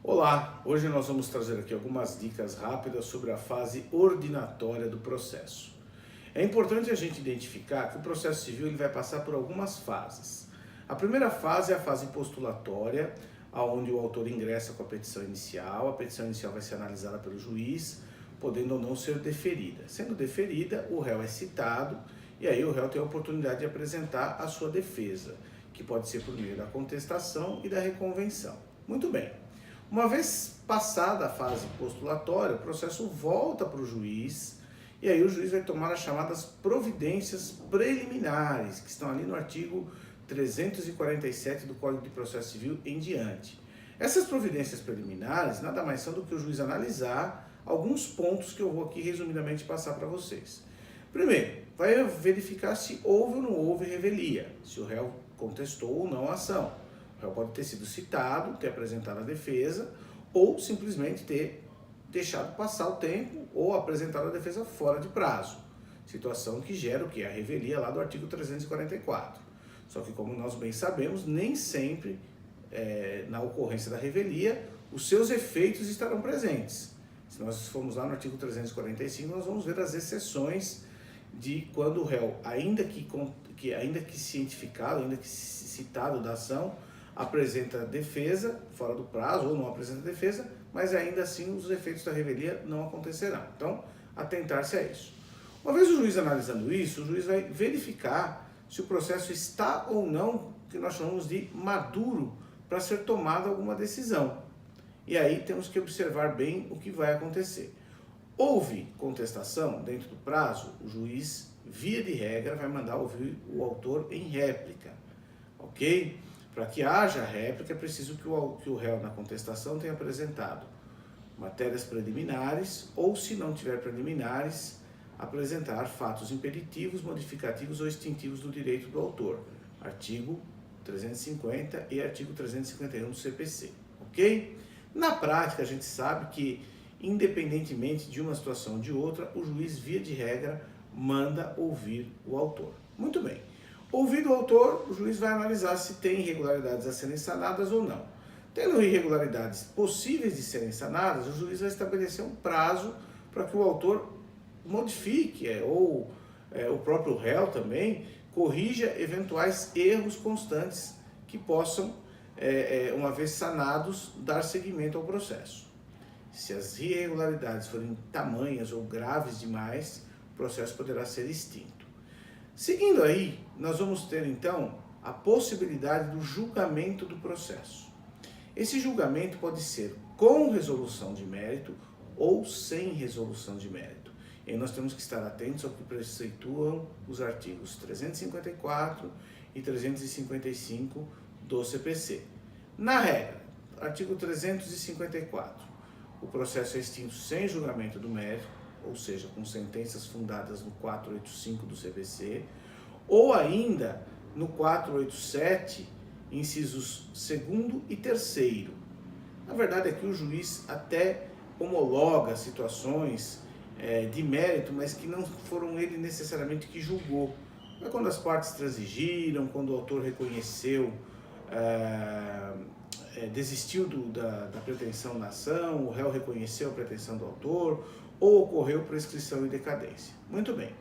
Olá, hoje nós vamos trazer aqui algumas dicas rápidas sobre a fase ordinatória do processo. É importante a gente identificar que o processo civil ele vai passar por algumas fases. A primeira fase é a fase postulatória, onde o autor ingressa com a petição inicial vai ser analisada pelo juiz, podendo ou não ser deferida. Sendo deferida, o réu é citado e aí o réu tem a oportunidade de apresentar a sua defesa, que pode ser por meio da contestação e da reconvenção. Muito bem. Uma vez passada a fase postulatória, o processo volta para o juiz e aí o juiz vai tomar as chamadas providências preliminares, que estão ali no artigo 347 do Código de Processo Civil em diante. Essas providências preliminares nada mais são do que o juiz analisar alguns pontos que eu vou aqui resumidamente passar para vocês. Primeiro, vai verificar se houve ou não houve revelia, se o réu contestou ou não a ação. O réu pode ter sido citado, ter apresentado a defesa, ou simplesmente ter deixado passar o tempo ou apresentado a defesa fora de prazo. Situação que gera o que? A revelia lá do artigo 344. Só que, como nós bem sabemos, nem sempre na ocorrência da revelia os seus efeitos estarão presentes. Se nós formos lá no artigo 345, nós vamos ver as exceções de quando o réu, ainda que cientificado, ainda que citado da ação, apresenta defesa fora do prazo ou não apresenta defesa, mas ainda assim os efeitos da revelia não acontecerão. Então, atentar-se a isso. Uma vez o juiz analisando isso, o juiz vai verificar se o processo está ou não, que nós chamamos de maduro, para ser tomada alguma decisão. E aí temos que observar bem o que vai acontecer. Houve contestação dentro do prazo, o juiz, via de regra, vai mandar ouvir o autor em réplica, ok? Para que haja réplica, é preciso que o réu na contestação tenha apresentado matérias preliminares ou, se não tiver preliminares, apresentar fatos impeditivos, modificativos ou extintivos do direito do autor. Artigo 350 e artigo 351 do CPC, ok? Na prática, a gente sabe que, independentemente de uma situação ou de outra, o juiz, via de regra, manda ouvir o autor. Muito bem. Ouvido o autor, o juiz vai analisar se tem irregularidades a serem sanadas ou não. Tendo irregularidades possíveis de serem sanadas, o juiz vai estabelecer um prazo para que o autor modifique, ou o próprio réu também, corrija eventuais erros constantes que possam, uma vez sanados, dar seguimento ao processo. Se as irregularidades forem tamanhas ou graves demais, o processo poderá ser extinto. Seguindo aí, nós vamos ter então a possibilidade do julgamento do processo. Esse julgamento pode ser com resolução de mérito ou sem resolução de mérito. E aí nós temos que estar atentos ao que preceituam os artigos 354 e 355 do CPC. Na regra, artigo 354, o processo é extinto sem julgamento do mérito, ou seja, com sentenças fundadas no 485 do CPC, ou ainda no 487, incisos 2º e 3º. Na verdade, aqui o juiz até homologa situações de mérito, mas que não foram ele necessariamente que julgou. É quando as partes transigiram, quando o autor reconheceu, desistiu da pretensão na ação, o réu reconheceu a pretensão do autor, ou ocorreu prescrição e decadência. Muito bem.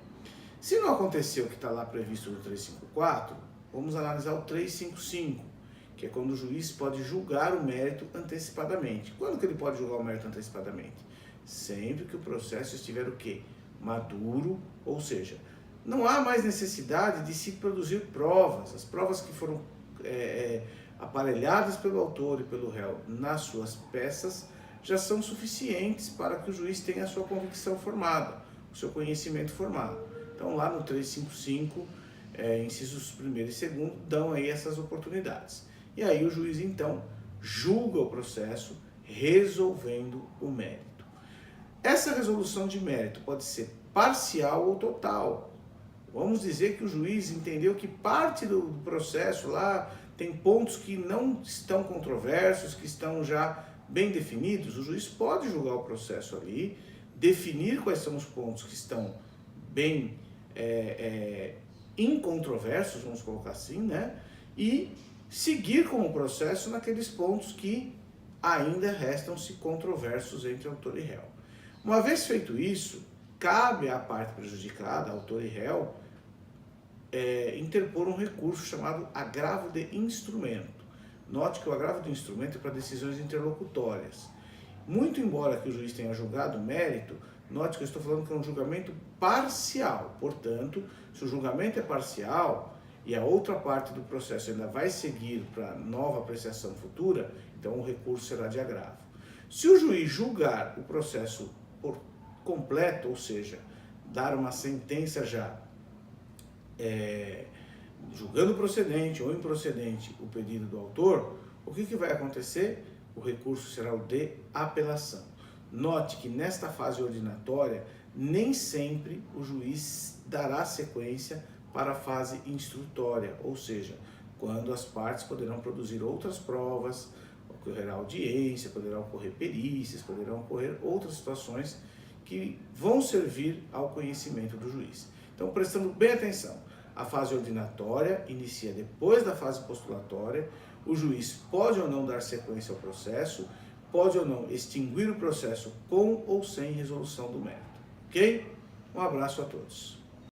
Se não aconteceu o que está lá previsto no 354, vamos analisar o 355, que é quando o juiz pode julgar o mérito antecipadamente. Quando que ele pode julgar o mérito antecipadamente? Sempre que o processo estiver o quê? Maduro, ou seja, não há mais necessidade de se produzir provas. As provas que foram aparelhadas pelo autor e pelo réu nas suas peças já são suficientes para que o juiz tenha a sua convicção formada, o seu conhecimento formado. Então, lá no 355, incisos 1º e 2º, dão aí essas oportunidades. E aí o juiz, então, julga o processo, resolvendo o mérito. Essa resolução de mérito pode ser parcial ou total. Vamos dizer que o juiz entendeu que parte do processo lá tem pontos que não estão controversos, que estão já bem definidos. O juiz pode julgar o processo ali, definir quais são os pontos que estão bem incontroversos, vamos colocar assim, né? E seguir com o processo naqueles pontos que ainda restam-se controversos entre autor e réu. Uma vez feito isso, cabe à parte prejudicada, autor e réu, interpor um recurso chamado agravo de instrumento. Note que o agravo de instrumento é para decisões interlocutórias. Muito embora que o juiz tenha julgado o mérito, note que eu estou falando que é um julgamento parcial. Portanto, se o julgamento é parcial e a outra parte do processo ainda vai seguir para nova apreciação futura, então o recurso será de agravo. Se o juiz julgar o processo por completo, ou seja, dar uma sentença já julgando procedente ou improcedente o pedido do autor, o que vai acontecer? O recurso será o de apelação. Note que nesta fase ordinatória, nem sempre o juiz dará sequência para a fase instrutória, ou seja, quando as partes poderão produzir outras provas, ocorrerá audiência, poderá ocorrer perícias, poderão ocorrer outras situações que vão servir ao conhecimento do juiz. Então, prestando bem atenção, a fase ordinatória inicia depois da fase postulatória, o juiz pode ou não dar sequência ao processo, pode ou não extinguir o processo com ou sem resolução do mérito. Ok? Um abraço a todos.